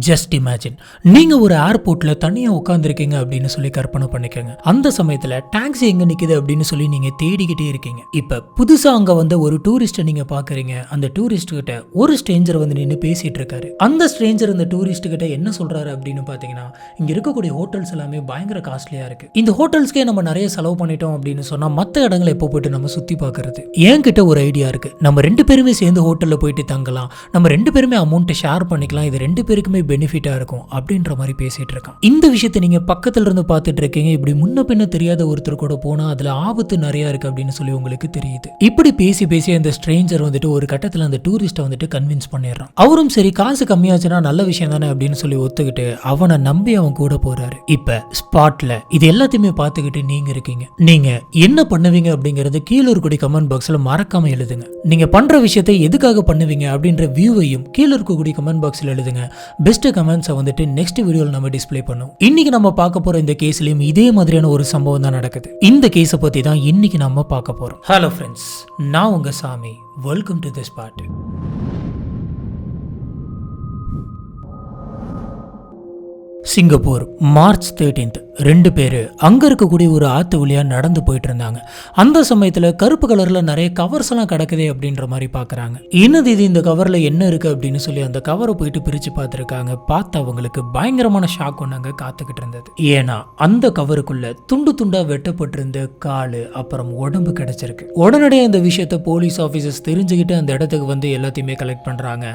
Just imagine, நீங்க ஒரு ஏர்போர்ட்ல தனியா உட்கார்ந்துருக்கீங்க அப்படின்னு சொல்லி கற்பனை பண்ணிக்கோங்க. அந்த சமயத்துல டாக்ஸி எங்க நிக்குது அப்படின்னு சொல்லி நீங்க தேடிக்கிட்டே இருக்கீங்க. இப்ப புதுசா அங்க வந்த ஒரு டூரிஸ்ட நீங்க பாக்குறீங்க. அந்த டூரிஸ்ட் கிட்ட ஒரு ஸ்ட்ரேஞ்சர் வந்து நின்று பேசிட்டு இருக்காரு. அந்த ஸ்ட்ரேஞ்சர் அந்த டூரிஸ்ட் கிட்ட என்ன சொல்றாரு அப்படின்னு பாத்தீங்கன்னா, இங்க இருக்கக்கூடிய ஹோட்டல்ஸ் எல்லாமே பயங்கர காஸ்ட்லியா இருக்கு. இந்த ஹோட்டல்ஸ்க்கே நம்ம நிறைய செலவு பண்ணிட்டோம் அப்படின்னு சொன்னா மத்த இடங்களை எப்போ போயிட்டு நம்ம சுத்தி பாக்குறது. என்கிட்ட ஒரு ஐடியா இருக்கு. நம்ம ரெண்டு பேருமே சேர்ந்து ஹோட்டல்ல போயிட்டு தங்கலாம். நம்ம ரெண்டு பேருமே அமௌண்ட் ஷேர் பண்ணிக்கலாம். இது ரெண்டு பேருக்குமே பெனிஃபிட்டா இருக்கும் அப்படின்ற மாதிரி பேசிட்டு இருக்கான். இந்த விஷயத்தை நீங்க பக்கத்துல இருந்து பார்த்துட்டு இருக்கீங்க. இப்படி முன்ன பின்ன தெரியாத ஒருத்தர் கூட போனா அதுல ஆபத்து நிறைய இருக்கு அப்படின்னு சொல்லி உங்களுக்கு தெரியுது. இப்படி பேசி பேசி அந்த ஸ்ட்ரேஞ்சர் வந்துட்டு ஒரு கட்டத்துல அந்த டூரிஸ்ட வந்துட்டு கன்வின்ஸ் பண்ணிடுறான். அவரும் சரி காசு கம்மியாச்சுன்னா நல்ல விஷயம் தானே அப்படின்னு சொல்லி ஒத்துக்கிட்டு அவனை நம்பி அவன் கூட போறாரு. இப்ப ஸ்பாட்ல இது எல்லாத்தையுமே பார்த்துக்கிட்டு நீங்க இருக்கீங்க. நீங்க என்ன பண்ணுவீங்க அப்படிங்கறது கீழே இருக்கக்கூடிய கமெண்ட் பாக்ஸ்ல மறக்காம எழுதுங்க. நீங்க பண்ற விஷயத்தை எதுக்காக பண்ணுவீங்க அப்படின்ற வியூவையும் கீழே இருக்கக்கூடிய கமெண்ட் பாக்ஸ்ல எழுதுங்க. பெஸ்ட் கமெண்ட்ஸை வந்துட்டு நெக்ஸ்ட் வீடியோல நம்ம டிஸ்ப்ளே பண்ணுவோம். இன்னைக்கு நம்ம பார்க்க போற இந்த கேஸ்லயும் இதே மாதிரியான ஒரு சம்பவம் தான் நடக்குது. இந்த கேஸை பத்தி தான் இன்னைக்கு நம்ம பார்க்க போறோம். ஹலோ ஃப்ரெண்ட்ஸ், நான் உங்க சாமி. Welcome to this part. Singapore March 13. ரெண்டு பேரு அங்க இருக்கக்கூடிய ஒரு ஆத்து வழியா நடந்து போயிட்டு இருந்தாங்க. அந்த சமயத்துல கருப்பு கலர்ல நிறைய கவர்ஸ் எல்லாம் கிடக்குதே அப்படின்ற மாதிரி பாக்குறாங்க. என்னது இது, இந்த கவர்ல என்ன இருக்கு அப்படின்னு சொல்லி அந்த கவரை போயிட்டு பிரிச்சு பார்த்திருக்காங்க. பார்த்து அவங்களுக்கு பயங்கரமான ஷாக் ஒண்ணாங்க காத்துக்கிட்டு இருந்தது. ஏன்னா அந்த கவருக்குள்ள துண்டு துண்டா வெட்டப்பட்டிருந்த காலு அப்புறம் உடம்பு கிடைச்சிருக்கு. உடனடியாக இந்த விஷயத்த போலீஸ் ஆபீசர்ஸ் தெரிஞ்சுக்கிட்டு அந்த இடத்துக்கு வந்து எல்லாத்தையுமே கலெக்ட் பண்றாங்க.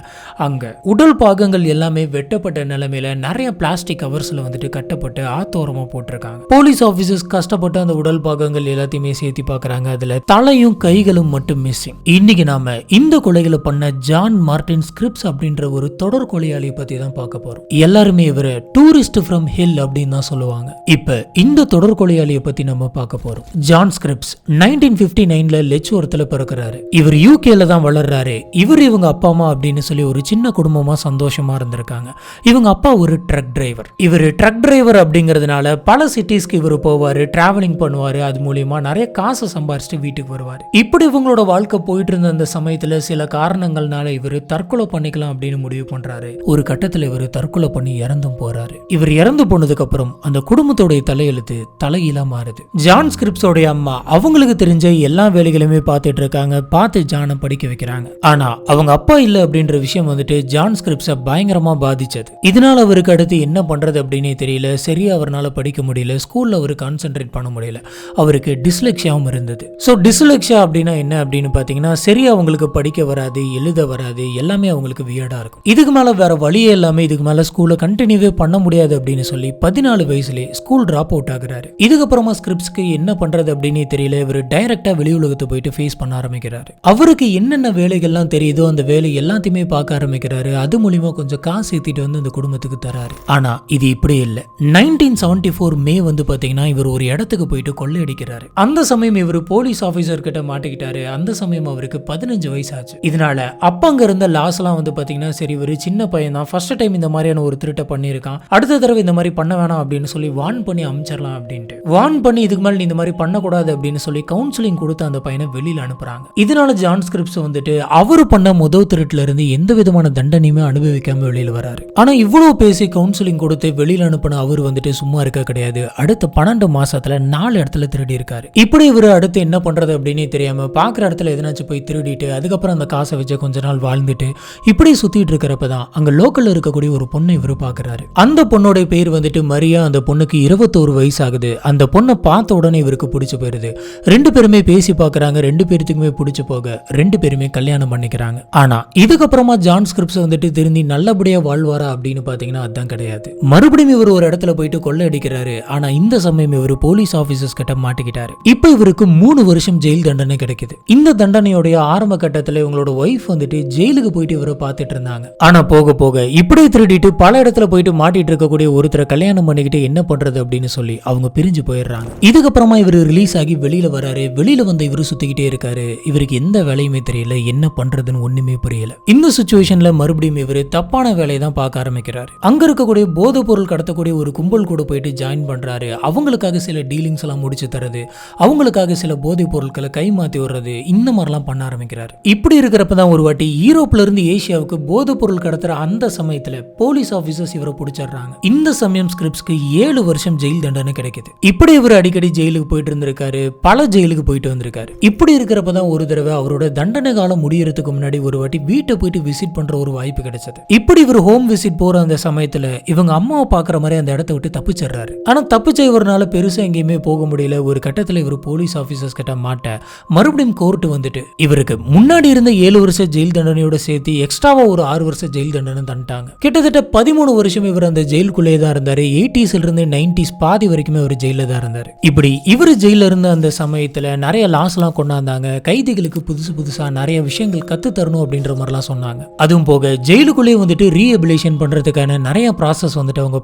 அங்க உடல் பாகங்கள் எல்லாமே வெட்டப்பட்ட நிலைமையில நிறைய பிளாஸ்டிக் கவர்ஸ்ல வந்துட்டு கட்டப்பட்டு ஆத்தோரமா போட்டிருக்காங்க. போலீஸ் ஆபீசர்ஸ் கஷ்டப்பட்டு அந்த உடல் பாகங்கள் எல்லாத்தையுமே சேர்த்து பார்க்கறாங்க. அதுல தலையும் கைகளும் மட்டும் மிஸ்ஸிங். இன்னைக்கு நாம இந்த கொலைகளை பண்ண ஜான் மார்டின் ஸ்கிரிப்ஸ் அப்படின்ற ஒரு தொடர் கொலையாளியை பத்தி தான் பார்க்க போறோம். எல்லாருமே இவரை டூரிஸ்ட் ஃப்ரம் ஹில் அப்படின்னு தான் சொல்லுவாங்க. இப்ப இந்த தொடர் கொலையாளியை பத்தி நம்ம பார்க்க போறோம். ஜான் ஸ்கிரிப்ஸ் 1959ல லெச்வொர்த்ல பிறக்கிறாரு. இவர் யூகேல தான் வளர்றாரு. இவங்க அப்பா அம்மா அப்படின்னு சொல்லி ஒரு சின்ன குடும்பமா சந்தோஷமா இருந்திருக்காங்க. இவங்க அப்பா ஒரு ட்ரக் டிரைவர். இவர் ட்ரக் டிரைவர் அப்படிங்கிறதுனால பல சிட்டிஸ்க்கு இவர் போவாரு, டிராவலிங் பண்ணுவாரு. அது மூலியமா நிறைய காசை சம்பாரிச்சுட்டு வீட்டுக்கு வருவார். இப்படி இவங்களோட வாழ்க்கை போயிட்டு இருந்த அந்த சமயத்துல சில காரணங்கள்னால இவர் தற்கொலை பண்ணிக்கலாம் அப்படின்னு முடிவு பண்றாரு. ஒரு கட்டத்துல இவர் தற்கொலை பண்ணி இறந்தும் போறாரு. இவர் இறந்து போனதுக்கு அப்புறம் அந்த குடும்பத்தோடைய தலையெழுத்து தலையில மாறுது. ஜான் ஸ்கிரிப்ஸோடைய அம்மா அவங்களுக்கு தெரிஞ்ச எல்லா வேலைகளுமே பார்த்துட்டு இருக்காங்க. பார்த்து ஜானை படிக்க வைக்கிறாங்க. ஆனா அவங்க அப்பா இல்ல அப்படின்ற விஷயம் வந்துட்டு ஜான் ஸ்கிரிப்ஸை பயங்கரமா பாதிச்சது. இதனால அவருக்கு அடுத்து என்ன பண்றது அப்படின்னே தெரியல. சரியா அவரால் படிக்க முடியல. ஸ்கூல்ல அவர் கான்சென்ட்ரேட் பண்ண முடியல. அவருக்கு டிஸ்லெக்ஸியாவும் இருந்தது. ஸோ டிஸ்லெக்ஸியா அப்படின்னா என்ன அப்படின்னு பார்த்தீங்கன்னா, சரியா அவங்களுக்கு படிக்க வராது, எழுத வராது, எல்லாமே அவங்களுக்கு வியர்டா இருக்கும். இதுக்கு மேல வேற வழியே எல்லாமே இதுக்கு மேல ஸ்கூலை கண்டினியூவே பண்ண முடியாது அப்படின்னு சொல்லி 14 வயசுலேயே ஸ்கூல் டிராப் அவுட் ஆகுறாரு. இதுக்கப்புறமா ஸ்கிரிப்ஸ்க்கு என்ன பண்றது அப்படின்னு தெரியல. இவர் டைரக்டா வெளி உலகத்தை போயிட்டு ஃபேஸ் பண்ண ஆரம்பிக்கிறாரு. அவருக்கு என்னென்ன வேலைகள்லாம் தெரியுதோ அந்த வேலை எல்லாத்தையுமே பார்க்க ஆரம்பிக்கிறாரு. அது மூலியமா கொஞ்சம் காசு ஏற்றிட்டு வந்து அந்த குடும்பத்துக்கு தராரு. ஆனா இது இப்படி இல்ல. 1974 மே வந்து பாத்தீங்கன்னா இவர் ஒரு இடத்துக்கு போயிட்டு கொள்ளையடிக்கிறாரு. அந்த சமயம் இவர் போலீஸ் ஆபீசர் கிட்ட மாட்டிக்கிட்டாரு. அந்த சமயம் அவருக்கு 15 வயசு ஆச்சு. இதனால அப்ப அங்க இருந்த லாஸ் எல்லாம் வந்து பாத்தீங்கன்னா, சரி இவர் சின்ன பையன் தான், ஃபர்ஸ்ட் டைம் இந்த மாதிரியான ஒரு திருட்டை பண்ணியிருக்கான், அடுத்த தடவை இந்த மாதிரி பண்ண வேணாம் அப்படின்னு சொல்லி வார்ன் பண்ணி அமிச்சிடலாம் அப்படின்ட்டு வார்ன் பண்ணி இதுக்கு மேல நீ இந்த மாதிரி பண்ணக்கூடாது அப்படின்னு சொல்லி கவுன்சிலிங் கொடுத்து அந்த பையனை வெளியில அனுப்புறாங்க. இதனால ஜான் ஸ்கிரிப்ஸ் வந்துட்டு அவரு பண்ண முதல் திருட்டுல இருந்து எந்த விதமான தண்டனையுமே அனுபவிக்காம வெளியில வராரு. ஆனா இவ்வளவு பேசி கவுன்சிலிங் கொடுத்து வெளியில அனுப்பின அவர் வந்துட்டு சும்மா இருக்க கிடையாது. அடுத்த 12 மாசத்துல 4 இடத்துல திருடி இருக்காரு. இப்படி இவர் அடுத்து என்ன பண்றது அப்படின்னு தெரியாம பாக்குற இடத்துல எதனாச்சும் போய் திருடிட்டு அதுக்கப்புறம் அந்த காசை வச்சு கொஞ்ச நாள் வாழ்ந்துட்டு இப்படி சுத்திட்டு இருக்கிறப்பதான் அங்க லோக்கல்ல இருக்கக்கூடிய ஒரு பொண்ணை இவரு பாக்குறாரு. அந்த பொண்ணோட பேர் வந்துட்டு மரியா. அந்த பொண்ணுக்கு 21 வயசு ஆகுது. அந்த பொண்ணை பார்த்த உடனே இவருக்கு பிடிச்சு போயிருது. ரெண்டு பேருமே பேசி பாக்குறாங்க. ரெண்டு பேருக்குமே பிடிச்சு போக ரெண்டு பேருமே கல்யாணம் பண்ணிக்கிறாங்க. ஆனா இதுக்கப்புறமா ஜான் ஸ்கிரிப்ஸ் வந்துட்டு திருந்தி நல்லபடியா வாழ்வாரா அப்படின்னு பாத்தீங்கன்னா அதான் கிடையாது. மறுபடியும் இவர் ஒரு இடத்துல போயிட்டு கொள்ளை அடிக்கிறாரு. ஆனா இந்த சமயம் இவர் போலீஸ் ஆபீசர்ஸ் கிட்ட மாட்டிக்கிட்டாரு. இப்ப இவருக்கு 3 வருஷம் ஜெயில் தண்டனை கிடைக்குது. இந்த தண்டனையோட ஆரம்ப கட்டத்துல இவங்களோட ஒய்ஃப் வந்துட்டு ஜெயிலுக்கு போயிட்டு இவரை பார்த்துட்டு இருந்தாங்க. ஆனா போக போக இப்படி திருடிட்டு பல இடத்துல போயிட்டு மாட்டிட்டு இருக்கக்கூடிய ஒருத்தரை கல்யாணம் பண்ணிக்கிட்டு என்ன பண்றது அப்படின்னு சொல்லி அவங்க பிரிஞ்சு போயிடுறாங்க. இதுக்கப்புறமா இவர் ரிலீஸ் ஆகி வெளியில வராரு. வெளியில வந்து இவரு சுத்திக்கிட்டே இருக்காரு. இவருக்கு எந்த வேலையுமே தெரியல, என்ன பண்றதுன்னு ஒண்ணுமே புரியல. இந்த சிச்சுவேஷன்ல மறுபடியும் இவரு தப்பான வேலையை தான் பார்க்க ஆரம்பிக்கிறாரு. அங்க இருக்கக்கூடிய போதைப் பொருள் கடத்தக்கூடிய ஒரு கும்பல் கூட போயிட்டு ஜாயின் பண்றாரு. அவங்களுக்காக சில டீலிங்ஸ் எல்லாம் முடிச்சு தரது, அவங்களுக்காக சில போதைப் பொருட்களை கைமாத்தி விடுறது, இந்த மாதிரிலாம் பண்ண ஆரம்பிக்கிறாரு. இப்படி இருக்கிறப்ப தான் ஒரு வாட்டி யூரோப்ல இருந்து ஏசியாவுக்கு போதைப் பொருள் கடத்துற அந்த சமயத்துல போலீஸ் ஆபீசர்ஸ் இவரை பிடிச்சிடுறாங்க. இந்த சமயம் ஸ்கிரிப்ஸ்க்கு 7 வருஷம் ஜெயில் தண்டனை கிடைக்குது. இப்படி இவர் அடிக்கடி ஜெயிலுக்கு போயிட்டு இருந்திருக்காரு, பல ஜெயிலுக்கு போயிட்டு வந்திருக்காரு. இப்படி இருக்கிறப்ப தான் ஒரு தடவை அவரோட தண்டனை காலம் முடியறதுக்கு முன்னாடி ஒரு வாட்டி வீட்டை போயிட்டு விசிட் பண்ற ஒரு வாய்ப்பு கிடைச்சது. இப்படி இவர் ஹோம் விசிட் போற அந்த சமயத்துல இவங்க அம்மாவை பாக்குற மாதிரி அந்த இடத்தை விட்டு தப்பிச்சிடுறாரு. ஆனா தப்பிச்ச இவரால பெருசா எங்கேயுமே போக முடியல. ஒரு கட்டத்துல இவர் போலீஸ் ஆபீசர்ஸ் கிட்ட மாட்ட மறுபடியும் கோர்ட் வந்துட்டு இவருக்கு முன்னாடி இருந்த 7 வருஷம் ஜெயில் தண்டனையோட சேர்த்து எக்ஸ்ட்ராவா ஒரு 6 வருஷம் ஜெயில் தண்டனை தந்துட்டாங்க. கிட்டத்தட்ட 13 வருஷம் இவர் அந்த ஜெயிலுக்குள்ளே தான் இருந்தாரு. 80s இருந்து 90s பாதி வரைக்குமே அவர் ஜெயில தான் இருந்தாரு. இப்படி இவர் ஜெயில இருந்த அந்த சமயத்துல நிறைய லாஸ் எல்லாம் கொண்டாந்தாங்க. கைதிகளுக்கு புதுசா நிறைய விஷயங்கள் கத்து தரணும் அப்படின்ற மாதிரிலாம் சொன்னாங்க. அதுவும் போக ஜெயிலுக்குள்ளே வந்துட்டு ரீஹபிலிட்டேஷன் பண்றதுக்கான நிறைய ப்ராசஸ் வந்துட்டு அவங்க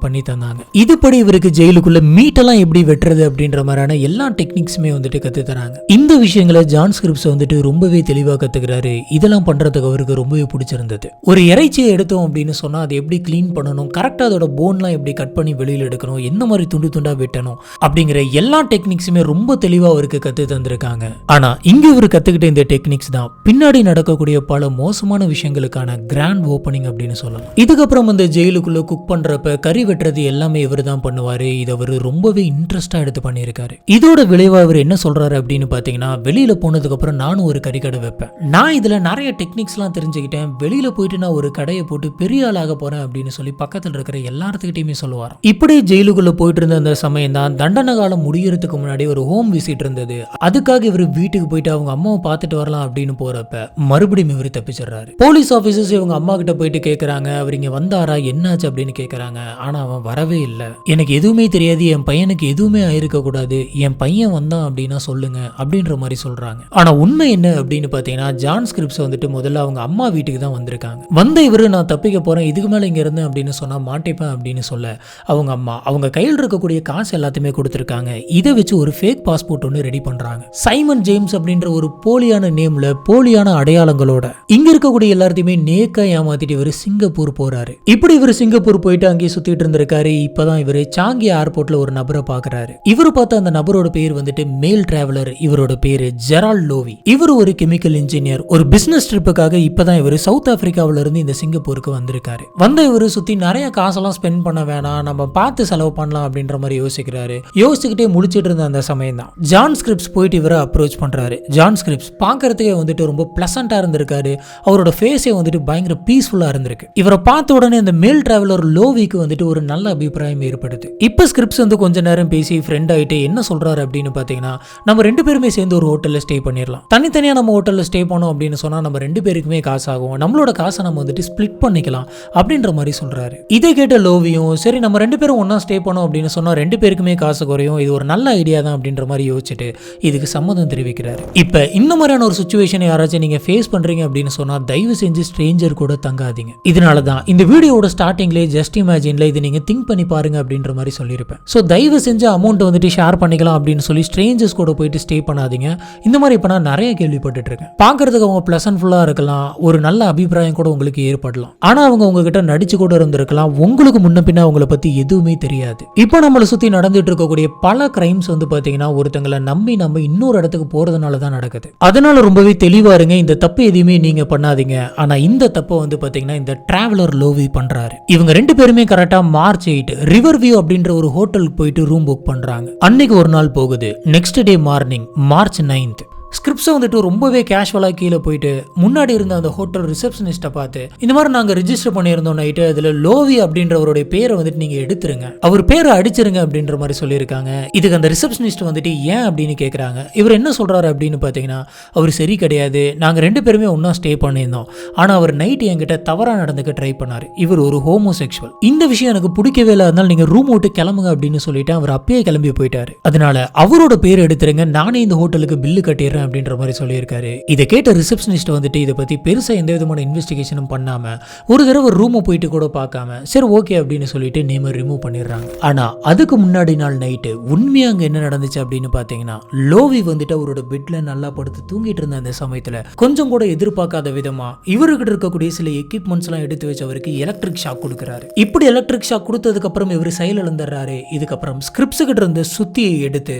பண்ணி தந்தாங்க. இதுபடி இவருக்கு ஜெயிலுக்குள்ள மீட்டெல்லாம் எப்படி வெட்டுறது அப்படின்ற மாதிரியான எல்லா டெக்னிக்ஸுமே வந்துட்டு கத்து தராங்க. இந்த விஷயங்களை ஜான் ஸ்கிரிப்ஸ் வந்துட்டு ரொம்பவே தெளிவா கத்துக்கிறாரு. இதெல்லாம் பண்றதுக்கு அவருக்கு ரொம்பவே பிடிச்சிருந்தது. ஒரு இறைச்சியை எடுத்தோம் அப்படின்னு சொன்னா அதை எப்படி கிளீன் பண்ணணும், கரெக்டா அதோட போன்லாம் எப்படி கட் பண்ணி வெளியில எடுக்கணும், எந்த மாதிரி துண்டு துண்டா வெட்டணும் அப்படிங்கிற எல்லா டெக்னிக்ஸுமே ரொம்ப தெளிவா அவருக்கு கத்து தந்திருக்காங்க. ஆனா இங்க இவர் கத்துக்கிட்ட இந்த டெக்னிக்ஸ் தான் பின்னாடி நடக்கக்கூடிய பல மோசமான விஷயங்களுக்கான கிராண்ட் ஓபனிங் அப்படின்னு சொல்லலாம். இதுக்கப்புறம் அந்த ஜெயிலுக்குள்ள குக் பண்றப்ப கறி வெட்டுறது எல்லாமே இவர் தான் பண்ணுவாரு. இதை அவர் ரொம்பவே இன்ட்ரெஸ்டா எடுத்து பண்ணியிருக்காரு. இதோட விளைவா இவர் என்ன சொல்றாரு அப்படின்னு பாத்தீங்கன்னா, வெளியில போனதுக்கு அப்புறம் நானும் ஒரு கறி கடை வைப்பேன். நான் இதுல நிறைய டெக்னிக்ஸ் எல்லாம் தெரிஞ்சுக்கிட்டேன். வெளியில போயிட்டு நான் ஒரு கடையை போட்டு பெரிய ஆளாக போறேன் அப்படின்னு சொல்லி பக்கத்தில் இருக்கிற எல்லாத்துக்கிட்டையுமே சொல்லுவார். இப்படி ஜெயிலுக்குள்ள போயிட்டு இருந்த அந்த சமயம் தான் தண்டனை காலம் முடியறதுக்கு முன்னாடி ஒரு ஹோம் விசிட் இருந்தது. அதுக்காக இவர் வீட்டுக்கு போயிட்டு அவங்க அம்மாவை பார்த்துட்டு வரலாம் அப்படின்னு போறப்ப மறுபடியும் இவர் தப்பிச்சிடுறாரு. போலீஸ் ஆபீசர்ஸ் இவங்க அம்மா கிட்ட போயிட்டு கேட்கறாங்க, அவர் இங்க வந்தாரா, என்னாச்சு அப்படின்னு கேட்கறாங்க. ஆனா அவன் வரவே இல்லை, எனக்கு எதுவுமே தெரியாது, என் பையனுக்கு எதுவுமே ஆயிருக்க கூடாது, என் பையன் வந்தான் அப்படின்னா சொல்லுங்க அப்படின்ற மாதிரி சொல்றாங்க. ஆனா உண்மை என்ன அப்படின்னு பாத்தீங்கன்னா, ஜான் ஸ்கிரிப்ஸ் வந்துட்டு முதல்ல அவங்க அம்மா வீட்டுக்கு தான் வந்திருக்காங்க. வந்த இவரு நான் தப்பிக்க போறேன், இதுக்கு மேல இங்க இருந்தேன் அப்படின்னு சொன்னா மாட்டேப்பேன் அப்படின்னு சொல்ல அவங்க அம்மா அவங்க கையில் இருக்கக்கூடிய காசு எல்லாத்தையுமே கொடுத்திருக்காங்க. இதை வச்சு ஒரு ஃபேக் பாஸ்போர்ட் ஒன்று ரெடி பண்றாங்க. சைமன் ஜேம்ஸ் அப்படின்ற ஒரு போலியான நேம்ல போலியான அடையாளங்களோட இங்க இருக்கக்கூடிய எல்லாத்தையுமே நேக்கா ஏமாத்திட்டு இவர் சிங்கப்பூர் போறாரு. இப்படி இவர் சிங்கப்பூர் போயிட்டு அங்கேயே சுத்திட்டு இருந்திருக்காரு. இப்பதான் இவரு சாங்கி ஏர்போர்ட்ல ஒரு நபரை பாக்குறாரு. இவரு பார்த்த அந்த நபரோட பேர் வந்துட்டு மேல் டிராவலர். இவரோட பேரு ஜெரால்ட் லோவி. இவர் ஒரு கெமிக்கல் இன்ஜினியர். ஒரு பிசினஸ் ட்ரிப்புக்காக இப்பதான் இவர் சவுத் ஆப்பிரிக்காவில இருந்து இந்த சிங்கப்பூருக்கு வந்திருக்காரு. வந்த இவரு சுத்தி நிறைய காசெல்லாம் ஸ்பெண்ட் பண்ண வேணாம், நம்ம பார்த்து செலவு பண்ணலாம் அப்படின்ற மாதிரி யோசிக்கிறாரு. யோசிச்சுக்கிட்டே முடிச்சிட்டு இருந்த அந்த சமயம் தான் ஜான் ஸ்கிரிப்ஸ் போயிட்டு இவரை அப்ரோச் பண்றாரு. ஜான் ஸ்கிரிப்ஸ் பார்க்கறதுக்கே வந்துட்டு ரொம்ப பிளசண்டா இருந்திருக்காரு. அவரோட ஃபேஸே வந்துட்டு பயங்கர பீஸ்ஃபுல்லா இருந்திருக்கு. இவரை பார்த்த உடனே அந்த மேல் டிராவலர் லோவிக்கு வந்துட்டு ஒரு நல்ல அபிப்பிராயம் ஏற்படுது. இப்ப ஸ்கிரிப்ஸ் வந்து கொஞ்ச நேரம் பேசி ஃப்ரெண்ட் ஆயிட்டு என்ன சொல்றாரு அப்படின்னு பாத்தீங்கன்னா, நம்ம 2 பேருமே சேர்ந்து ஒரு ஹோட்டல்ல ஸ்டே பண்ணிடலாம். தனித்தனியா நம்ம ஹோட்டல்ல ஸ்டே பண்ணோம் அப்படின்னு சொன்னா நம்ம 2 பேருக்குமே காசு ஆகும், நம்மளோட காசை நம்ம வந்துட்டு ஸ்பிளிட் பண்ணிக்கலாம் அப்படின்ற மாதிரி சொல்றாரு. இதை கேட்ட லோவியும் சரி நம்ம 2 பேரும் ஒன்னா ஸ்டே பண்ணோம் அப்படின்னு சொன்னா 2 பேருக்குமே காசு குறையும், இது ஒரு நல்ல ஐடியா தான் அப்படின்ற மாதிரி யோசிச்சுட்டு இதுக்கு சம்மதம் தெரிவிக்கிறாரு. இப்ப இந்த மாதிரியான ஒரு சிச்சுவேஷன் யாராச்சும் நீங்க ஃபேஸ் பண்றீங்க அப்படின்னு சொன்னா தயவு செஞ்சு ஸ்ட்ரேஞ்சர் கூட தங்காதீங்க. இதனாலதான் இந்த வீடியோட ஸ்டார்டிங்லேயே ஜஸ்ட் இமேஜின்ல இது நீங்க திங்க் பண்ணி பாருங்க அப்படின்ற மாதிரி சொல்லியிருப்பேன். ஸோ தயவு செஞ்சு அமௌண்ட் வந்துட்டு ஷேர் பண்ணிக்கலாம் அப்படின்னு சொல்லி ஸ்ட்ரேஞ்சர்ஸ் கூட போயிட்டு ஸ்டே பண்ணாதீங்க. இந்த மாதிரி இப்ப நான் நிறைய கேள்விப்பட்டு இருக்கேன். பாக்குறதுக்கு அவங்க பிளசன்ட்ஃபுல்லா இருக்கலாம், ஒரு நல்ல அபிப்பிராயம் கூட உங்களுக்கு ஏற்படலாம். ஆனா அவங்க உங்ககிட்ட நடிச்சு கூட இருந்திருக்கலாம், உங்களுக்கு முன்ன பின்ன அவங்களை பத்தி எதுவுமே தெரியாது. இப்போ நம்மளை சுத்தி நடந்துட்டு இருக்கக்கூடிய பல கிரைம்ஸ் வந்து பாத்தீங்கன்னா ஒருத்தங்களை நம்பி நம்ம இன்னொரு இடத்துக்கு போறதுனால தான் நடக்குது. அதனால ரொம்பவே தெளிவா இருங்க, இந்த தப்பு எதுவுமே நீங்க பண்ணாதீங்க. ஆனா இந்த தப்பை வந்து பாத்தீங்கன்னா இந்த டிராவலர் லோவி பண்றாரு. இவங்க 2 பேருமே கரெக்டா மார்ச் 8 ரிவர் வியூ அப்படின்ற ஒரு ஹோட்டலுக்கு போயிட்டு ரூம் புக் பண்றாங்க. அன்னைக்கு ஒரு நாள் போகுது. நெக்ஸ்ட் டே மார்னிங் மார்ச் 9 ஸ்கிரிப்ஸை வந்துட்டு ரொம்பவே கேஷுவலாக கீழே போயிட்டு முன்னாடி இருந்த அந்த ஹோட்டல் ரிசப்ஷனிஸ்ட்டை பார்த்து இந்த மாதிரி நாங்கள் ரிஜிஸ்டர் பண்ணியிருந்தோம் நைட்டு, அதில் லோவி அப்படின்றவருடைய பேரை வந்துட்டு நீங்கள் எடுத்துருங்க, அவர் பேரை அடிச்சிருங்க அப்படின்ற மாதிரி சொல்லியிருக்காங்க. இதுக்கு அந்த ரிசப்ஷனிஸ்ட் வந்துட்டு ஏன் அப்படின்னு கேட்குறாங்க. இவர் என்ன சொல்கிறாரு அப்படின்னு பார்த்தீங்கன்னா, அவர் சரி கிடையாது, நாங்கள் 2 பேருமே ஒன்றா ஸ்டே பண்ணியிருந்தோம், ஆனால் அவர் நைட்டு என்கிட்ட தவறாக நடந்துக்க ட்ரை பண்ணார், இவர் ஒரு ஹோமோசெக்சுவல், இந்த விஷயம் எனக்கு பிடிக்கவே இல்லை, அதனால நீங்கள் ரூம் விட்டு கிளம்புங்க அப்படின்னு சொல்லிட்டு அவர் அப்பயே கிளம்பி போயிட்டாரு. அதனால அவரோட பேர் எடுத்துருங்க, நானே இந்த ஹோட்டலுக்கு பில்லு கட்டிடுறேன் எடுக்கிறேன் அப்படின்ற மாதிரி சொல்லியிருக்காரு. இதை கேட்ட ரிசப்ஷனிஸ்ட் வந்துட்டு இதை பத்தி பெருசா எந்த விதமான இன்வெஸ்டிகேஷனும் பண்ணாம ஒரு தடவை ரூமை போயிட்டு கூட பார்க்காம சரி ஓகே அப்படின்னு சொல்லிட்டு நேம ரிமூவ் பண்ணிடுறாங்க. ஆனா அதுக்கு முன்னாடி நாள் நைட்டு உண்மையா அங்க என்ன நடந்துச்சு அப்படின்னு பாத்தீங்கன்னா, லோவி வந்துட்டு அவரோட பெட்ல நல்லா படுத்து தூங்கிட்டு இருந்த அந்த சமயத்துல கொஞ்சம் கூட எதிர்பார்க்காத விதமா இவர்கிட்ட இருக்கக்கூடிய சில எக்யூப்மெண்ட்ஸ் எல்லாம் எடுத்து வச்சு அவருக்கு எலக்ட்ரிக் ஷாக் கொடுக்குறாரு. இப்படி எலக்ட்ரிக் ஷாக் கொடுத்ததுக்கு அப்புறம் இவர் செயல் இழந்துறாரு. இதுக்கப்புறம் ஸ்கிரிப்ட்ஸ் கிட்ட இருந்த சுத்தியை எடுத்து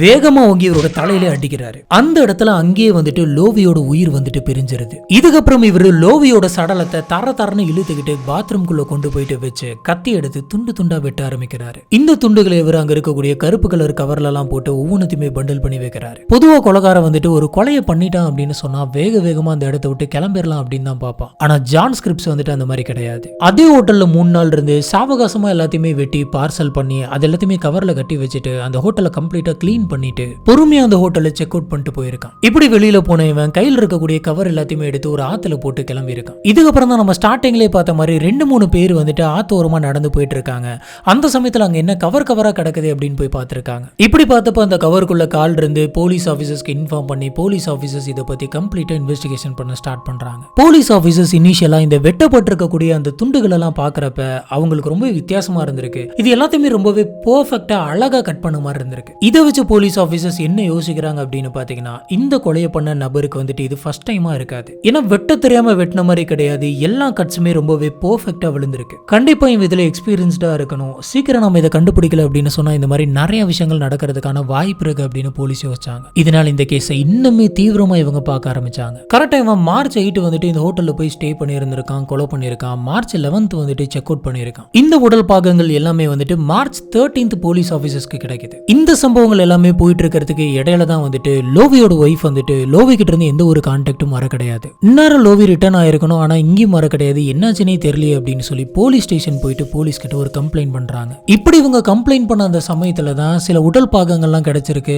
வேகமா வாங்கி இவரோட தலையிலே அடிக்கிறாரு. அந்த இடத்துல அங்கேயே வந்துட்டு லோவியோட உயிர் வந்துட்டு பிரிஞ்சிருது. இதுக்கப்புறம் இவர் லோவியோட சடலத்தை தரன்னு இழுத்துக்கிட்டு பாத்ரூம்குள்ள கொண்டு போயிட்டு வச்சு கத்தி எடுத்து துண்டு துண்டா வெட்ட ஆரம்பிக்கிறாரு. இந்த துண்டுகளை இவர் அங்க இருக்கக்கூடிய கருப்பு கலர் கவர்ல எல்லாம் போட்டு ஒவ்வொன்றுத்தையுமே பண்டில் பண்ணி வைக்கிறாரு. பொதுவா கொலைகாரன் வந்துட்டு ஒரு கொலையை பண்ணிட்டான் அப்படின்னு சொன்னா வேகமா அந்த இடத்தை விட்டு கிளம்பிடலாம் அப்படின்னு தான் பார்ப்பான். ஆனா ஜான் ஸ்கிரிப்ட்ஸ் வந்துட்டு அந்த மாதிரி கிடையாது. அதே ஹோட்டல்ல 3 நாள் இருந்து சாவகாசமா எல்லாத்தையுமே வெட்டி பார்சல் பண்ணி அது எல்லாத்தையுமே கவர்ல கட்டி வச்சுட்டு அந்த ஹோட்டலை கம்ப்ளீட்டா கிளீன் பண்ணிட்டு பொறுமையா அந்த ஹோட்டலை செக் அவுட் பண்ணிட்டு போயிருக்கான். இப்படி வெளியில போன இவன் கையில் இருக்கக்கூடிய கவர் எல்லாத்தையுமே எடுத்து ஒரு ஆத்துல போட்டு கிளம்பி இருக்கான். இதுக்கப்புறம் தான் நம்ம ஸ்டார்டிங்லேயே பார்த்த மாதிரி 2-3 பேர் வந்துட்டு ஆத்தோரமா நடந்து போயிட்டு இருக்காங்க. அந்த சமயத்துல அங்க என்ன கவரா கிடக்குது அப்படின்னு போய் பார்த்திருக்காங்க. இப்படி பார்த்தப்ப அந்த கவருக்குள்ள கால் இருந்து போலீஸ் ஆபீசர்ஸ்க்கு இன்ஃபார்ம் பண்ணி போலீஸ் ஆபீசர்ஸ் இதை பத்தி கம்ப்ளீட்டா இன்வெஸ்டிகேஷன் பண்ண ஸ்டார்ட் பண்றாங்க. போலீஸ் ஆபீசர்ஸ் இனிஷியலா இந்த வெட்டப்பட்டிருக்கக்கூடிய அந்த துண்டுகள் எல்லாம் பாக்குறப்ப அவங்களுக்கு ரொம்ப வித்தியாசமா இருந்திருக்கு. இது எல்லாத்தையுமே ரொம்பவே பெர்ஃபெக்ட்டா அழகா கட் பண்ண மாதிரி இருந்திருக்கு. இதை வச்சு போலீஸ் ஆபீசர்ஸ் என்ன யோசிக்கிறாங்க அப்படின்னு பாத்தீங்கன்னா, இந்த கொலையை பண்ண நபருக்கு வந்துட்டு இது ஃபர்ஸ்ட் டைமா இருக்காது. ஏன்னா வெட்ட தெரியாம வெட்டின மாதிரி கிடையாது. எல்லா கட்ஸுமே ரொம்பவே பெர்ஃபெக்ட்டா விழுந்திருக்கு. கண்டிப்பா இதுல எக்ஸ்பீரியன்ஸ்டா இருக்கணும். சீக்கிரம் நம்ம இதை கண்டுபிடிக்கல அப்படின்னு சொன்னா இந்த மாதிரி நிறைய விஷயங்கள் நடக்கிறதுக்கான வாய்ப்பு இருக்கு அப்படின்னு போலீஸ் யோசிச்சாங்க. இதனால இந்த கேஸை இன்னுமே தீவிரமா இவங்க பார்க்க ஆரம்பிச்சாங்க. கரெக்டா இவன் மார்ச் 8 வந்துட்டு இந்த ஹோட்டல்ல போய் ஸ்டே பண்ணியிருந்திருக்கான், கொலை பண்ணியிருக்கான். மார்ச் 11 வந்துட்டு செக் அவுட் பண்ணியிருக்கான். இந்த உடல் பாகங்கள் எல்லாமே வந்துட்டு மார்ச் 13 போலீஸ் ஆபீசர்ஸ்க்கு கிடைக்குது. இந்த சம்பவங்கள் எல்லாமே போயிட்டு இருக்கிறதுக்கு இடையில தான் வந்துட்டு லோவியோட ஒய்ஃப் வந்துட்டு லோவி கிட்ட இருந்து எந்த ஒரு கான்டாக்டும் வர கிடையாது. இந்நேரம் லோவி ரிட்டர்ன் ஆயிருக்கணும், ஆனா இங்கேயும் வர கிடையாது, என்னாச்சுன்னே தெரியல அப்படின்னு சொல்லி போலீஸ் ஸ்டேஷன் போயிட்டு போலீஸ் கிட்ட ஒரு கம்ப்ளைண்ட் பண்றாங்க. இப்படி இவங்க கம்ப்ளைண்ட் பண்ண அந்த சமயத்துல தான் சில உடல் பாகங்கள்லாம் கிடைச்சிருக்கு.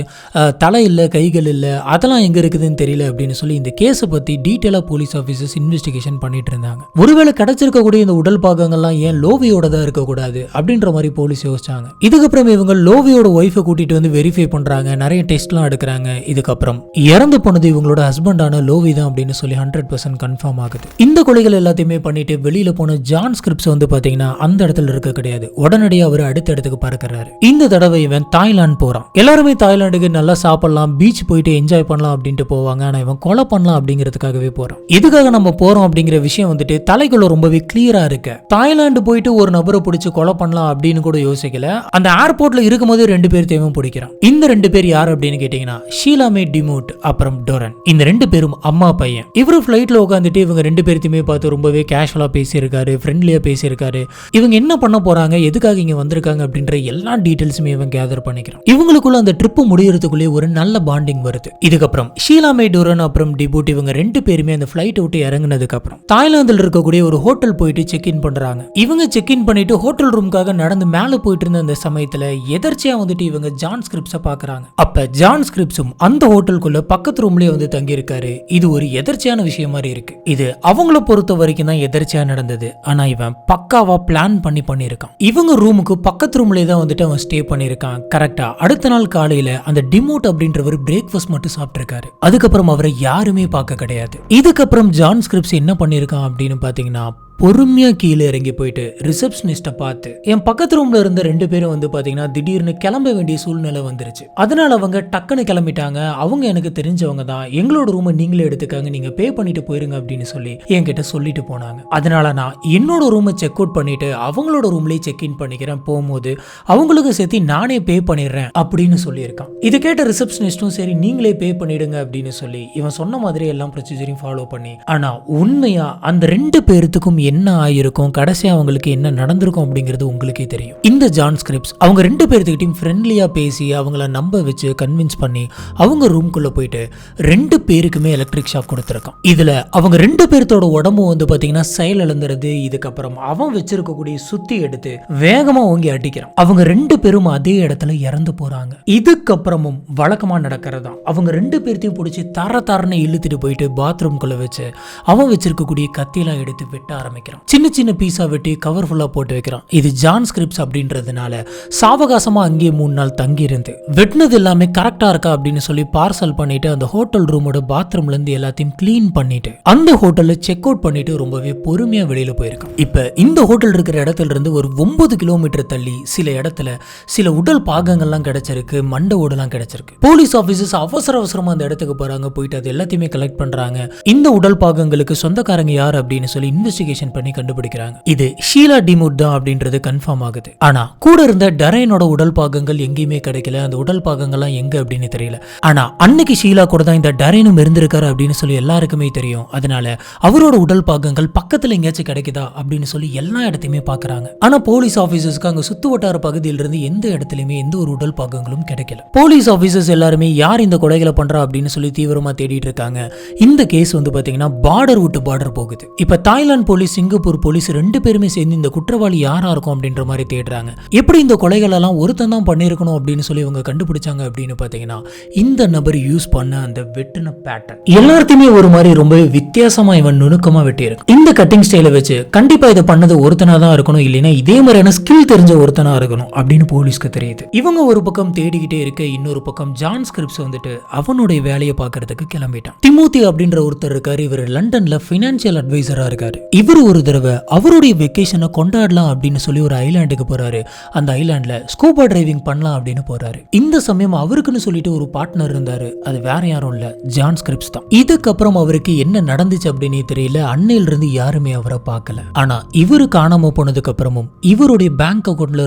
தலை இல்ல, கைகள் இல்ல, அதெல்லாம் எங்க இருக்குதுன்னு தெரியல அப்படின்னு சொல்லி இந்த கேஸை பத்தி டீட்டெயிலா போலீஸ் ஆபீசர்ஸ் இன்வெஸ்டிகேஷன் பண்ணிட்டு இருந்தாங்க. ஒருவேளை கிடைச்சிருக்கக்கூடிய இந்த உடல் பாகங்கள்லாம் ஏன் லோவியோட தான் இருக்கக்கூடாது அப்படின்ற மாதிரி போலீஸ் யோசிச்சாங்க. இதுக்கப்புறம் இவங்க லோவியோட ஒய்ஃபை கூட்டிட்டு வந்து வெரிஃபை பண்றாங்க, நிறைய டெஸ்ட்லாம் எடுக்கிறாங்க. இதுக்கப்புறம் இறந்து போனது இவங்களோட ஹஸ்பண்டான லோவி தான் அப்படின்னு சொல்லி 100% கன்ஃபார்ம் ஆகுது. இந்த கொலைகள் எல்லாத்தையுமே பண்ணிட்டு வெளியில போன ஜான் ஸ்கிரிப்ட்ஸ் வந்து பாத்தீங்கன்னா அந்த இடத்துல இருக்க கிடையாது. உடனடியாக அவர் அடுத்த இடத்துக்கு பறக்கிறாரு. இந்த தடவை இவன் தாய்லாந்து போறான். எல்லாருமே தாய்லாந்துக்கு நல்லா சாப்பிடலாம், பீச் போயிட்டு என்ஜாய் பண்ணலாம் அப்படின்ட்டு போவாங்க. ஆனா இவன் கொலை பண்ணலாம் அப்படிங்கிறதுக்காகவே போறான். எதுக்காக நம்ம போறோம் அப்படிங்கிற விஷயம் வந்துட்டு தலைக்குள்ள ரொம்பவே கிளியரா இருக்கு. தாய்லாந்து போயிட்டு ஒரு நபரை பிடிச்சு கொலை பண்ணலாம் அப்படின்னு கூட யோசிக்கல. அந்த ஏர்போர்ட்ல இருக்கும்போது 2 பேர் தேவையும் பிடிக்கிறான். இந்த 2 பேர் யார் அப்படின்னு கேட்டீங்கன்னா ஷீலாமே டிமோட் அப்புறம் டோரன். இந்த 2 பேரும் அம்மா பையன். இவரு ஃபிளைட்ல உட்காந்துட்டு இவங்க 2 பேர்த்தையுமே பார்த்து ரொம்பவே கேஷுவலா பேசியிருக்காரு, ஃப்ரெண்ட்லியா பேசியிருக்காரு. இவங்க என்ன பண்ண போறாங்க, எதுக்காக இங்க வந்திருக்காங்க அப்படின்ற எல்லா டீடைல்ஸுமே இவன் கேதர் பண்ணிக்கிறான். இவங்களுக்குள்ள அந்த ட்ரிப் முடியறதுக்குள்ளே ஒரு நல்ல பாண்டிங் வருது. இதுக்கப்புறம் ஷீலாமே டோரன் அப்புறம் டிபூட் இவங்க 2 பேருமே அந்த ஃபிளைட் விட்டு இறங்குனதுக்கு அப்புறம் தாய்லாந்தில் இருக்கக்கூடிய ஒரு ஹோட்டல் போயிட்டு செக் இன் பண்றாங்க. இவங்க செக் இன் பண்ணிட்டு ஹோட்டல் ரூமுக்காக நடந்து மேல போயிட்டு இருந்த அந்த சமயத்துல எதர்ச்சியா வந்துட்டு இவங்க ஜான் ஸ்கிரிப்ட்ஸை பாக்குறாங்க. அப்ப ஜான் ஸ்கிரிப்ட்ஸும் அந்த ஹோட்டலுக்குள்ள பக்கத்து ரூம்லயே வந்து தங்கி இருக்காரு. இது ஒரு எதர்ச்சியான விஷயம் மாதிரி இருக்கு. இது அவங்கள பொறுத்த வரைக்கும் தான் எதர்ச்சியா நடந்தது. ஆனா இவன் பக்காவா பிளான் பண்ணிருக்கான். இவங்க ரூமுக்கு பக்கத்து ரூம்லயே தான் வந்துட்டு அவன் ஸ்டே பண்ணிருக்கான். கரெக்டா அடுத்த நாள் காலையில அந்த டிமோட் அப்படின்றவர் பிரேக்ஃபாஸ்ட் மட்டும் சாப்பிட்டிருக்காரு. அதுக்கப்புறம் அவரை யாருமே பார்க்க கிடையாது. இதுக்கப்புறம் ஜான் ஸ்கிரிப்ட்ஸ் என்ன பண்ணிருக்கான் அப்படின்னு பாத்தீங்கன்னா, பொறுமையா கீழே இறங்கி போயிட்டு ரிசப்ஷனிஸ்ட பார்த்து என் பக்கத்து ரூம்ல இருந்த 2 பேரும் வந்து பாத்தீங்கன்னா திடீர்னு கிளம்ப வேண்டிய சூழ்நிலை வந்துருச்சு. அதனால அவங்க டக்குன்னு கிளம்பிட்டாங்க. அவங்க எனக்கு தெரிஞ்சவங்க தான், எங்களோட ரூமை நீங்களே எடுத்துக்காங்க, நீங்க பே பண்ணிட்டு போயிருங்க அப்படின்னு சொல்லி என்கிட்ட சொல்லிட்டு போனாங்க. அதனால நான் என்னோட ரூமை செக் அவுட் பண்ணிட்டு அவங்களோட ரூம்லயே செக் இன் பண்ணிக்கிறேன். போகும்போது அவங்களுக்கு சேர்த்து நானே பே பண்ணிடுறேன் அப்படின்னு சொல்லியிருக்கான். இதை கேட்ட ரிசப்ஷனிஸ்டும் சரி நீங்களே பே பண்ணிடுங்க அப்படின்னு சொல்லி இவன் சொன்ன மாதிரி எல்லாம் ப்ரொசீஜரையும் ஃபாலோ பண்ணி, ஆனா உண்மையா அந்த 2 பேர்த்துக்கும் என்ன ஆயிருக்கும், கடைசியா அவங்களுக்கு என்ன நடந்திருக்கும் அப்படிங்கிறது உங்களுக்கே தெரியும். இந்த ஜான் ஸ்கிரிப்ட்ஸ் அவங்க 2 பேர்த்துக்கிட்டையும் ஃப்ரெண்ட்லியா பேசி அவங்கள நம்ப வச்சு கன்வின்ஸ் பண்ணி அவங்க ரூம்குள்ள போயிட்டு 2 பேருக்குமே எலக்ட்ரிக் ஷாக் கொடுத்துருக்கான். இதுல அவங்க 2 பேர்த்தோட உடம்பு வந்து பாத்தீங்கன்னா செயல் இழந்துருது. இதுக்கப்புறம் அவன் வச்சிருக்கக்கூடிய சுத்தி எடுத்து வேகமா ஓங்கி அடிக்கிறான். அவங்க 2 பேரும் அதே இடத்துல இறந்து போறாங்க. இதுக்கப்புறமும் வழக்கமா நடக்கிறதா அவங்க 2 பேர்த்தையும் பிடிச்சி தரன்னு இழுத்துட்டு போயிட்டு பாத்ரூம்குள்ள வச்சு அவன் வச்சிருக்கக்கூடிய கத்தியெல்லாம் எடுத்து வெட்ட ஆரம்பிச்சு ஆரம்பிக்கிறான். சின்ன சின்ன பீஸா வெட்டி கவர்ஃபுல்லா போட்டு வைக்கிறான். இது ஜான் ஸ்கிரிப்ஸ் அப்படின்றதுனால சாவகாசமா அங்கேயே 3 நாள் தங்கி இருந்து வெட்டினது எல்லாமே கரெக்டா இருக்கா அப்படின்னு சொல்லி பார்சல் பண்ணிட்டு அந்த ஹோட்டல் ரூமோட பாத்ரூம்ல இருந்து எல்லாத்தையும் கிளீன் பண்ணிட்டு அந்த ஹோட்டல்ல செக் அவுட் பண்ணிட்டு ரொம்பவே பொறுமையா வெளியில போயிருக்கான். இப்ப இந்த ஹோட்டல் இருக்கிற இடத்துல இருந்து ஒரு 9 கிலோமீட்டர் தள்ளி சில இடத்துல சில உடல் பாகங்கள்லாம் கிடைச்சிருக்கு, மண்டை ஓடெல்லாம் கிடைச்சிருக்கு. போலீஸ் ஆபீசர்ஸ் அவசரமா அந்த இடத்துக்கு போறாங்க. போயிட்டு அது எல்லாத்தையுமே கலெக்ட் பண்றாங்க. இந்த உடல் பாகங்களுக்கு சொந்தக்காரங்க யார் அப்படின்னு சொல்லி இன்வெஸ்டிகேஷன் பண்ணி கண்டுபிடிக்கிறாங்க. இது ஷீலா டிமுட் தான் அப்படின்றது கன்ஃபார்ம் ஆகுது. ஆனா கூட இருந்த டரைனோட உடல் பாகங்கள் எங்கேயுமே கிடைக்கல. அந்த உடல் பாகங்கள்லாம் எங்க அப்படின்னு தெரியல. ஆனா அன்னைக்கு ஷீலா கூட தான் இந்த டரைனும் இருந்திருக்காரு அப்படின்னு சொல்லி எல்லாருக்குமே தெரியும். அதனால அவரோட உடல் பாகங்கள் பக்கத்துல எங்கேயாச்சும் கிடைக்குதா அப்படின்னு சொல்லி எல்லா இடத்தையுமே பாக்குறாங்க. ஆனா போலீஸ் ஆபீசர்ஸ்க்கு அங்க சுத்து வட்டார பகுதியில இருந்து எந்த இடத்துலயுமே எந்த ஒரு உடல் பாகங்களும் கிடைக்கல. போலீஸ் ஆபீசர்ஸ் எல்லாருமே யார் இந்த கொலைகளை பண்றா அப்படின்னு சொல்லி தீவிரமா தேடிட்டு இருக்காங்க. இந்த கேஸ் வந்து பாத்தீங்கன்னா பார்டர் விட்டு பார்டர் போகுது. இப்ப தாய்லாந்து போலீஸ், சிங்கப்பூர் போலீஸ் 2 பேருமே சேர்ந்து இந்த குற்றவாளி யாரா இருக்கும் அப்படின்ற மாதிரி தேடுறாங்க. எப்படி இந்த கொலைகள் எல்லாம் ஒருத்தன் தான் பண்ணிருக்கணும் அப்படின்னு சொல்லி இவங்க கண்டுபிடிச்சாங்க அப்படின்னு பாத்தீங்கன்னா இந்த நபர் யூஸ் பண்ண அந்த வெட்டின பேட்டர்ன் எல்லாத்தையுமே ஒரு மாதிரி ரொம்பவே வித்தியாசமா இவன் நுணுக்கமா வெட்டி இருக்கு. இந்த கட்டிங் ஸ்டைல வச்சு கண்டிப்பா இதை பண்ணது ஒருத்தனா தான் இருக்கணும், இல்லைன்னா இதே மாதிரியான ஸ்கில் தெரிஞ்ச ஒருத்தனா இருக்கணும் அப்படின்னு போலீஸ்க்கு தெரியுது. இவங்க ஒரு பக்கம் தேடிக்கிட்டே இருக்க, இன்னொரு பக்கம் ஜான் ஸ்கிரிப்ஸ் வந்துட்டு அவனுடைய வேலையை பார்க்கறதுக்கு கிளம்பிட்டான். டிமோத்தி அப்படின்ற ஒருத்தர் இருக்காரு. இவர் லண்டன்ல பைனான்சியல் அட்வைசரா இருக்காரு. இவர் ஒரு தடவை அவருடைய வெக்கேஷனை கொண்டாடலாம் அப்படின்னு சொல்லி ஒரு ஐலாண்டுக்கு போறாரு. அந்த ஐலாண்ட்ல ஸ்கூபா டிரைவிங் பண்ணலாம் அப்படின்னு போறாரு. இந்த சமயம் அவருக்குன்னு சொல்லிட்டு ஒரு பார்ட்னர் இருந்தாரு. அது வேற யாரும் இல்ல, ஜான் ஸ்கிரிப்ஸ் தான். இதுக்கப்புறம் அவருக்கு என்ன நடந்துச்சு அப்படின்னு தெரியல. அன்னையில இருந்து யாருமே அவரை பார்க்கல. ஆனா இவரு காணாம போனதுக்கு அப்புறமும் இவருடைய பேங்க் அக்கவுண்ட்ல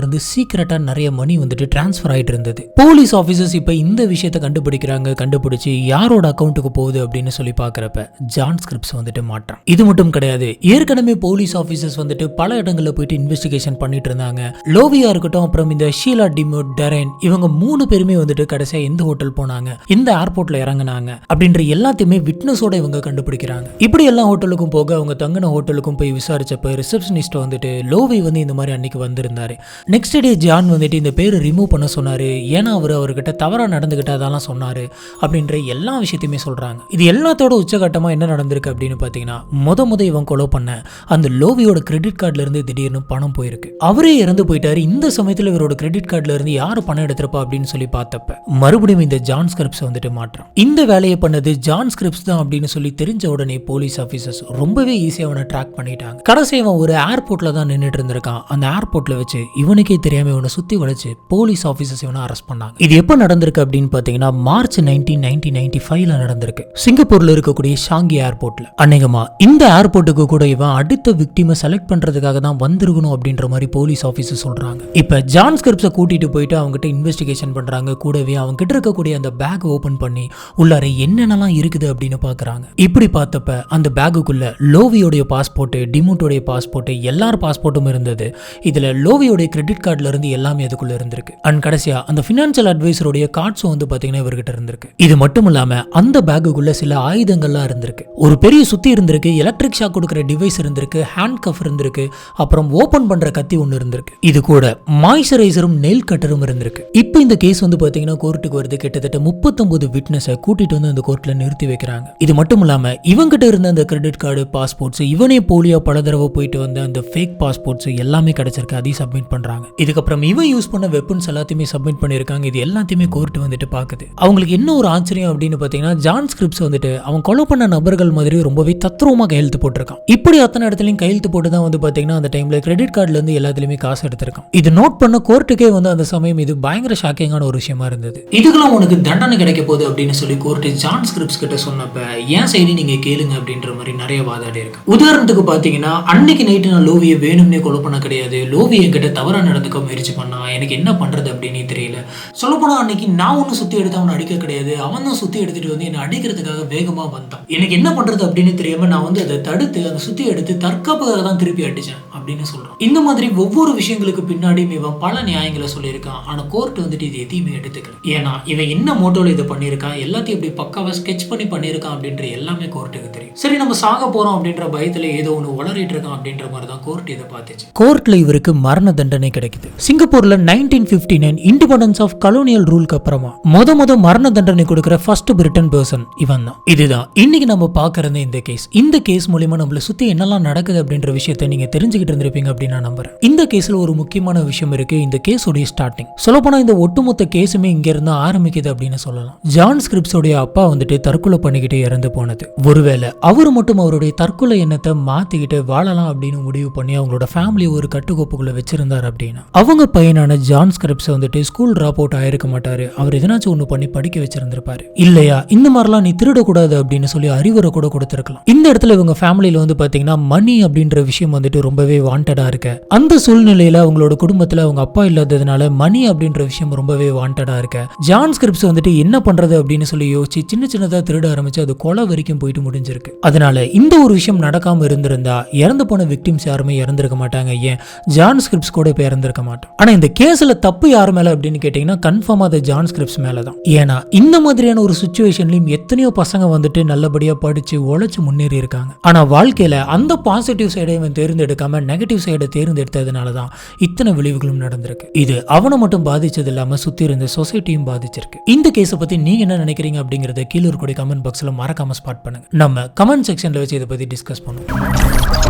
இருந்து சீக்கிரட்டா நிறைய மணி வந்துட்டு டிரான்ஸ்பர் ஆயிட்டு இருந்தது. போலீஸ் ஆபீசர்ஸ் இப்ப இந்த விஷயத்தை கண்டுபிடிக்கிறாங்க. கண்டுபிடிச்சு யாரோட அக்கௌண்ட்டுக்கு போகுது அப்படின்னு சொல்லி பாக்குறப்ப ஜான் ஸ்கிரிப்ஸ் வந்துட்டு மாட்டான். இது மட்டும் கிடையாது, ஏற்கனவே போலீஸ் ஆபீசர்ஸ் வந்துட்டு பல இடங்கள்ல போயிட்டு இன்வெஸ்டிகேஷன் பண்ணிட்டு இருந்தாங்க. லோவியா இருக்கட்டும், அப்புறம் இந்த ஷீலா டிமுட், டரைன், இவங்க 3 பேருமே வந்துட்டு கடைசியா எந்த ஹோட்டல் போனாங்க, எந்த ஏர்போர்ட்ல இறங்கினாங்க அப்படின்ற எல்லாத்தையுமே விட்னஸோட இவங்க கண்டுபிடிக்கிறாங்க. இப்படி எல்லா ஹோட்டலுக்கும் போக அவங்க தங்கின ஹோட்டலுக்கும் போய் விசாரிச்சப்ப ரிசப்ஷனிஸ்ட் வந்துட்டு லோவி வந்து இந்த மாதிரி அன்னைக்கு வந்திருந்தாரு. நெக்ஸ்ட் டே ஜான் வந்துட்டு இந்த பேரை ரிமூவ் பண்ண சொன்னாரு. ஏன்னா அவர்கிட்ட தவறா நடந்துகிட்டு அதெல்லாம் சொன்னாரு அப்படின்ற எல்லா விஷயத்தையுமே சொல்றாங்க. இது எல்லாத்தோட உச்சகட்டமா என்ன நடந்திருக்கு அப்படின்னு பாத்தீங்கன்னா, முத இவன் கொலை பண்ண அந்த லோவியோட கிரெடிட் கார்டுல இருந்து திடீர்னு பணம் போயிருக்கு. அவரே இறந்து போயிட்டாரு. இந்த சமயத்துல இவரோட கிரெடிட் கார்டுல இருந்து யாரு பணம் எடுத்திருப்பா அப்படின்னு சொல்லி பார்த்தப்ப மறுபடியும் இந்த ஜான் ஸ்கிரிப்ஸ் வந்துட்டு மாற்றான். இந்த வேலையை பண்ணது ஜான் ஸ்கிரிப்ஸ் தான் அப்படின்னு சொல்லி தெரிஞ்ச உடனே போலீஸ் ஆபீசர்ஸ் ரொம்பவே ஈஸியா அவனை ட்ராக் பண்ணிட்டாங்க. கடைசி இவன் ஒரு ஏர்போர்ட்ல தான் நின்றுட்டு இருந்திருக்கான். அந்த ஏர்போர்ட்ல வச்சு இவனுக்கே தெரியாம இவனை சுத்தி வளைச்சு போலீஸ் ஆபீசர்ஸ் இவனை அரெஸ்ட் பண்ணாங்க. இது எப்ப நடந்திருக்கு அப்படின்னு பாத்தீங்கன்னா மார்ச் 19, 1995ல நடந்திருக்கு. சிங்கப்பூர்ல இருக்கக்கூடிய ஷாங்கி ஏர்போர்ட்ல. அநேகமா இந்த ஏர்போர்ட்டுக்கு கூட இவன் அடுத்த விக்டிமை செலக்ட் பண்றதுக்காக தான் வந்திருக்கணும் அப்படின்ற மாதிரி போலீஸ் ஆபீசர் சொல்றாங்க. இப்ப ஜான் ஸ்கிரிப்ஸை கூட்டிட்டு போயிட்டு அவங்க கிட்ட இன்வெஸ்டிகேஷன் பண்றாங்க. கூடவே அவங்க கிட்ட இருக்கக்கூடிய அந்த பேக் ஓபன் பண்ணி உள்ளார என்னென்னலாம் இருக்குது அப்படின்னு பாக்குறாங்க. இப்படி பார்த்தப்ப அந்த பேக்குக்குள்ள லோவியோடைய பாஸ்போர்ட், டிமுட்டோடைய பாஸ்போர்ட், எல்லார் பாஸ்போர்ட்டும் இருந்தது. இதுல லோவியோடைய கிரெடிட் கார்டுல இருந்து எல்லாமே அதுக்குள்ள இருந்திருக்கு. அண்ட் கடைசியா அந்த பினான்சியல் அட்வைசருடைய கார்ட்ஸும் வந்து பாத்தீங்கன்னா இவர்கிட்ட இருந்திருக்கு. இது மட்டும் இல்லாம அந்த பேக்குக்குள்ள சில ஆயுதங்கள்லாம் இருந்திருக்கு. ஒரு பெரிய சுத்தி இருந்திருக்கு, எலக்ட்ரிக் ஷாக் கொடுக்கிற டிவைஸ் இருந்திருக்கு, ஹேண்ட் கஃப் இருந்திருக்கு, அப்புறம் ஓபன் பண்ற கத்தி ஒன்னு இருந்திருக்கு. இது கூட மாய்ஸ்சரைசரும் நெயில் கட்டரும் இருந்திருக்கு. இப்போ இந்த கேஸ் வந்து பாத்தீங்கன்னா கோர்ட்டுக்கு வருது. கிட்டத்தட்ட 39 விட்னஸை கூட்டிட்டு வந்து அந்த கோர்ட்ல நிறுத்தி வைக்கிறாங்க. இது மட்டும் இல்லாம இவங்கிட்ட இருந்த அந்த கிரெடிட் கார்டு, பாஸ்போர்ட்ஸ், இவனே போலியா பல தடவை போயிட்டு வந்த அந்த ஃபேக் பாஸ்போர்ட்ஸ் எல்லாமே கிடைச்சிருக்கு. அதையும் சப்மிட் பண்றாங்க. இதுக்கப்புறம் இவன் யூஸ் பண்ண வெப்பன்ஸ் எல்லாத்தையுமே சப்மிட் பண்ணிருக்காங்க. இது எல்லாத்தையுமே கோர்ட் வந்துட்டு பாக்குது. அவங்களுக்கு என்ன ஒரு ஆச்சரியம் அப்படின்னு பாத்தீங்கன்னா, ஜான் ஸ்கிரிப்ஸ் வந்துட்டு அவன் கொலை பண்ண நபர்கள் மாதிரி ரொம்பவே தத்ரூபமா கையெழுத்து போட்டிருக்கான். இப்படி அத்தனை இடத்துலயும் கையெழுத்து போட்டு தான் வந்து பாத்தீங்கன்னா அந்த டைம்ல கிரெடிட் கார்டுல இருந்து எல்லாத்துலயுமே காசு எடுத்திருக்கான். இது நோட் பண்ண கோர்ட்டுக்கே வந்து அந்த சமயம் இது பயங்கர ஷாக்கிங்கான ஒரு விஷயமா இருந்தது. இதுக்கெல்லாம் உனக்கு தண்டனை கிடைக்க போகுது அப்படின்னு சொல்லி கோர்ட் ஜான் ஸ்கிரிப்ஸ் கிட்ட சொன்னப்ப ஏன் சைடு நீங்க கேளுங்க அப்படின்ற மாதிரி நிறைய வாதாடி இருக்கு. உதாரணத்துக்கு பாத்தீங்கன்னா, அன்னைக்கு நைட்டு நான் லோவியை வேணும்னே கொலை பண்ண கிடையாது. லோவி என்கிட்ட தவறா நடந்துக்க முயற்சி பண்ணா. எனக்கு என்ன பண்றது அப்படின்னு தெரியல. சொல்லப்போனா அன்னைக்கு நான் ஒன்னும் சுத்தி எடுத்து அவனை அடிக்க கிடையாது. அவன் தான் சுத்தி எடுத்துட்டு வந்து என்ன அடிக்கிறதுக்காக வேகமா வந்தான். எனக்கு என்ன பண்றது அப்படின்னு தெரியாம நான் வந்து அதை தடுத்து அந்த சுத்தி எடுத்து தற்காப்புக்காக தான் திருப்பி அடிச்சேன் அப்படின்னு சொல்றான். இந்த மாதிரி ஒவ்வொரு விஷயங்களுக்கு பின்னாடியும் இவன் பல நியாயங்களை சொல்லியிருக்கான். ஆனா கோர்ட் வந்துட்டு இது எதையுமே எடுத்துக்கல. ஏன்னா இவன் என்ன மோட்டோல இதை பண்ணியிருக்கான், எல்லாத்தையும் இப்படி பக்காவா ஸ்கெட்ச் பண்ணி பண்ணியிருக்கான் அப்படின்ற எல்லாமே கோர்ட்டுக்கு தெரியும். சரி, நம்ம சாக போறோம் அப்படின்ற பயத்துல ஏதோ ஒன்று வளரிட்டு இருக்கான் அப்படின்ற மாதிரி தான் கோர்ட் இதை பார்த்துச்சு. கோர்ட்ல இவருக்கு மரண தண்டனை கிடைக்குது. சிங்கப்பூர்ல 1959 இண்டிபெண்டன்ஸ் ஆஃப் கலோனியல் ரூலுக்கு அப்புறமா முத மரண தண்டனை கொடுக்கிற ஃபர்ஸ்ட் பிரிட்டன் பர்சன் இவன் தான். இதுதான் இன்னைக்கு நம்ம பாக்குற இந்த கேஸ். இந்த கேஸ் மூலமா நம்மள சுத்தி என்னெல்லாம் என்னென்னலாம் நடக்குது அப்படின்ற விஷயத்தை நீங்க தெரிஞ்சுக்கிட்டு இருந்திருப்பீங்க அப்படின்னு நான் நம்புறேன். இந்த கேஸ்ல ஒரு முக்கியமான விஷயம் இருக்கு. இந்த கேஸோடைய ஸ்டார்டிங் சொல்லப்போனா இந்த ஒட்டுமொத்த கேஸுமே இங்க இருந்து ஆரம்பிக்குது அப்படின்னு சொல்லலாம். ஜான் ஸ்கிரிப்ஸோடைய அப்பா வந்துட்டு தற்கொலை பண்ணிக்கிட்டு இறந்து போனது. ஒருவேளை அவரு மட்டும் அவருடைய தற்கொலை எண்ணத்தை மாத்திக்கிட்டு வாழலாம் அப்படின்னு முடிவு பண்ணி அவங்களோட ஃபேமிலி ஒரு கட்டுக்கோப்புக்குள்ள வச்சிருந்தார் அப்படின்னா அவங்க பையனான ஜான் ஸ்கிரிப்ஸ் வந்துட்டு ஸ்கூல் டிராப் அவுட் ஆயிருக்க மாட்டாரு. அவர் எதனாச்சும் ஒண்ணு பண்ணி படிக்க வச்சிருந்திருப்பாரு. இல்லையா இந்த மாதிரிலாம் நீ திருடக்கூடாது அப்படின்னு சொல்லி அறிவுரை கூட கொடுத்திருக்கலாம். இந்த இடத்துல இவங்க ஃபேமிலியில வந்து பாத்தீங்கன்னா மணி அப்படின்ற விஷயம் வந்துட்டு ரொம்பவே வாண்டடா இருக்கு. அந்த சூழ்நிலையில அவங்களோட குடும்பத்துல அவங்க அப்பா இல்லாததுனால மணி அப்படின்ற விஷயம் ரொம்பவே வாண்டடா இருக்கு. ஜான் ஸ்கிரிப்ஸ் வந்துட்டு என்ன பண்றது அப்படின்னு சொல்லி யோசிச்சு சின்ன சின்னதா திருட ஆரம்பிச்சு அது கொலை வரைக்கும் போயிட்டு முடிஞ்சிருக்கு. அதனால இந்த ஒரு விஷயம் நடக்காம இருந்திருந்தா இறந்து போன விக்டிம்ஸ் யாருமே இறந்திருக்க மாட்டாங்க. ஏன் ஜான் ஸ்கிரிப்ஸ் கூட இப்ப இறந்திருக்க மாட்டோம். ஆனா இந்த கேஸ்ல தப்பு யார் மேல அப்படின்னு கேட்டீங்கன்னா கன்ஃபார்ம் அது ஜான் ஸ்கிரிப்ஸ் மேலதான். ஏன்னா இந்த மாதிரியான ஒரு சிச்சுவேஷன்லயும் எத்தனையோ பசங்க வந்துட்டு நல்லபடியா படிச்சு உழைச்சு முன்னேறி இருக்காங்க. ஆனா வாழ்க்கையில அந்த பாசிட்டிவ் சைடை இவன் தேர்ந்தெடுக்காம நெகட்டிவ் சைடை தேர்ந்தெடுத்ததுனாலதான் இத்தனை விளைவுகளும் நடந்திருக்கு. இது அவனை மட்டும் பாதிச்சது இல்லாம சுத்தி இருந்த சொசைட்டியும் பாதிச்சிருக்கு. இந்த கேஸை பத்தி நீங்க என்ன நினைக்கிறீங்க அப்படிங்கறத கீழே இருக்கக்கூடிய கமெண்ட் பாக்ஸ்ல மறக்காம ஸ்பாட் பண்ணுங்க. நம்ம கமெண்ட் செக்ஷன்ல வச்சு இதை பத்தி டிஸ்கஸ் பண்ணுவோம்.